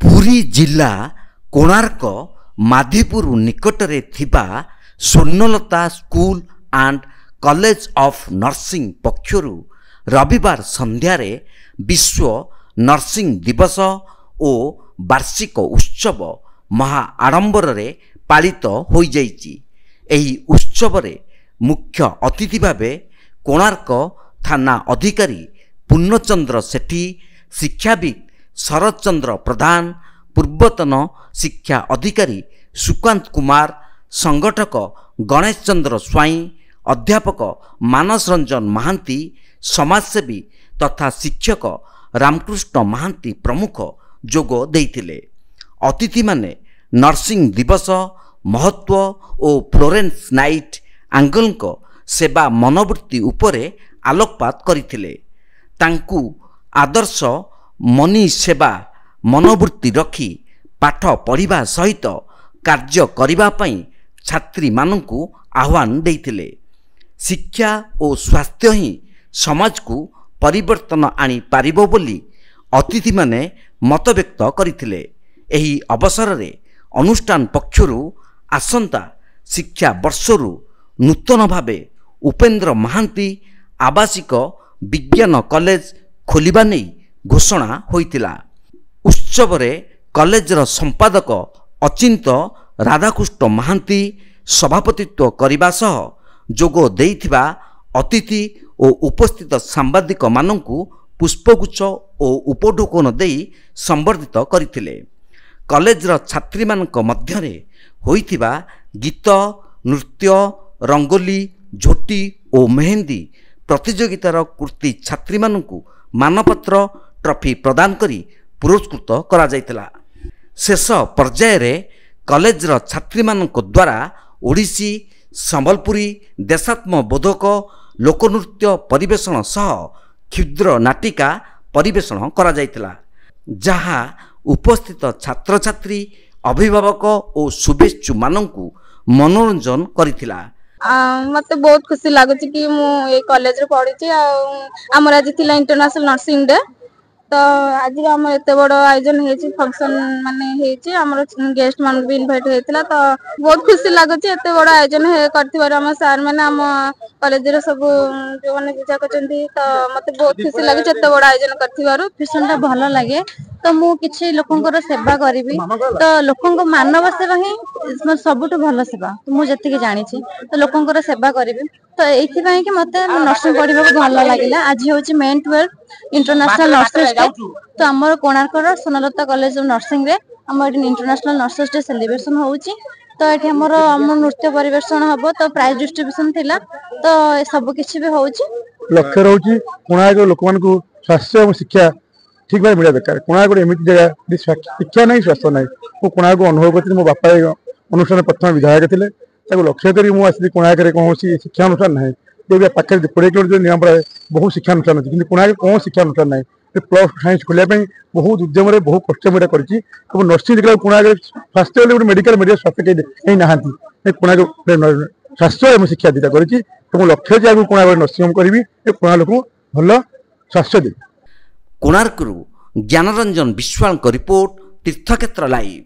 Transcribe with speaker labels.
Speaker 1: पुरी जिला कोणार्क माधीपुर निकटरे थिबा Swarnalata school and college of nursing पक्षरु रविवार संध्यारे विश्व नर्सिंग दिवस और वार्षिक उत्सव महा आडंबर रे पालित हो जाइछि। एही उत्सव रे मुख्य अतिथि भावे कोणार्क थाना अधिकारी पूर्णचंद्र सेठी, शिक्षाविद शरद चंद्र प्रधान, पूर्वतन शिक्षा अधिकारी सुकांत कुमार, संगठक गणेश चंद्र स्वाई, अध्यापक मानस रंजन महांती, समाजसेवी तथा शिक्षक रामकृष्ण महांती प्रमुख जोग देइथिले। अतिथि माने नर्सिंग दिवस महत्व और फ्लोरेंस नाइट आंगल सेवा मनोवृत्ति उपरे आलोकपात करथिले। तांकु आदर्श मनी सेवा मनोवृत्ति रखी पाठ पढ़िबा सहित कार्य करिबा पई छात्री माननकु आह्वान देइथिले। शिक्षा और स्वास्थ्य ही समाज को परिवर्तन आनी पारिबो बोली अतिथि माने मत व्यक्त करथिले। एही अवसर रे अनुष्ठान पक्षरु आसंता शिक्षा वर्षरु नूतन भावे उपेंद्र महांती आवासिक विज्ञान कॉलेज खोलिबा नै घोषणा होइतिला। उत्सव रे कॉलेजर संपादक अचिंत राधाकृष्ण महांती सभापतित्व करिबा सह जोग देइथिबा अतिथि और उपस्थित सांबादिक माननकु पुष्पगुच्छ और उपढोकन देई संबर्धित करथिले। कॉलेजर छात्री मानक मध्यरे होइथिबा गीत, नृत्य, रंगोली, झोटी और मेहंदी प्रतियोगितार कृति छात्री माननकु मानपत्र ट्रॉफी प्रदान करी पुरस्कृत करा जायतिला। शेष पर्याय रे कॉलेजर छात्री मानक द्वारा ओडिसी, संबलपुरी, देशात्म बोधक, लोकनृत्य परिवेषण सह क्षुद्र नाटिका परिवेषण करा जायतिला, जहा उपस्थित छात्र छात्री, अभिभावक और शुभेच्छु माननकु मनोरंजन करिथिला।
Speaker 2: मत बहुत खुशी लगुच कि मुझे कॉलेज रे पढ़ी आमर आज थी इंटरनेशनल नर्सिंग डे। तो आज आम एत बड़ आयोजन होती फंक्शन माने गेस्ट मान भी इनवाइट होता। तो बहुत खुशी लगुच एत बड़ आयोजन कर सार मैंने आम कॉलेज सब जो मैंने पूजा कर। तो मत बहुत खुशी लगे एत बड़ आयोजन कर
Speaker 3: भल लगे। तो मुझे लोकंर सेवा करी तो लोक मानव सेवा ही सबुठ भल सेवा। तो मुझे जानी तो लोकंर सेवा करी तो ये कि मत नर्सिंग पढ़ा भल लगे। आज हूँ मेन 12 इंटरनेशनल नर्सेस डे। तो आम Konark Swarnlata college of nursing रे आम इंटरनेशनल नर्सेस डे सेलिब्रेशन होउची। तो ये आम नृत्य परिवेषण हम तो प्राइज डिस्ट्रीब्यूशन थिला। तो सब किसी भी होउची
Speaker 4: लक्ष्य रोची कोणार्क लोक मान को स्वास्थ्य और शिक्षा ठीक भाव मिला दरकार। कोणार्क एमती जगह शिक्षा नहीं स्वास्थ्य नहीं। मो कोणार्क अनुभव करी मो बापा अनुष्ठान प्रथम विधायक थे लक्ष्य करी मुझे कोणार्क कौन शिक्षा अनुष्ठान ना जो पाखे 20 किलोमीटर नियम बहुत शिक्षा अनुष्ठान अच्छी कि कोणार्क कौन शिक्षा अनुष्ठान ना प्लस साइंस खोलने बहुत उद्यम बहुत कष्ट मुझे कर नर्सिंग देखा कोणार्क स्वास्थ्य गोटे मेडिकल मेडिकल स्वास्थ्य कहीं ना कोणार्क स्वास्थ्य और शिक्षा दीटा कर लक्ष्य है कोणार्क नर्सिंग करी कोणा लोक भल स्वास्थ्य दे।
Speaker 1: कोणार्करू ज्ञानरंजन विश्वाल रिपोर्ट, तीर्थक्षेत्र लाइव।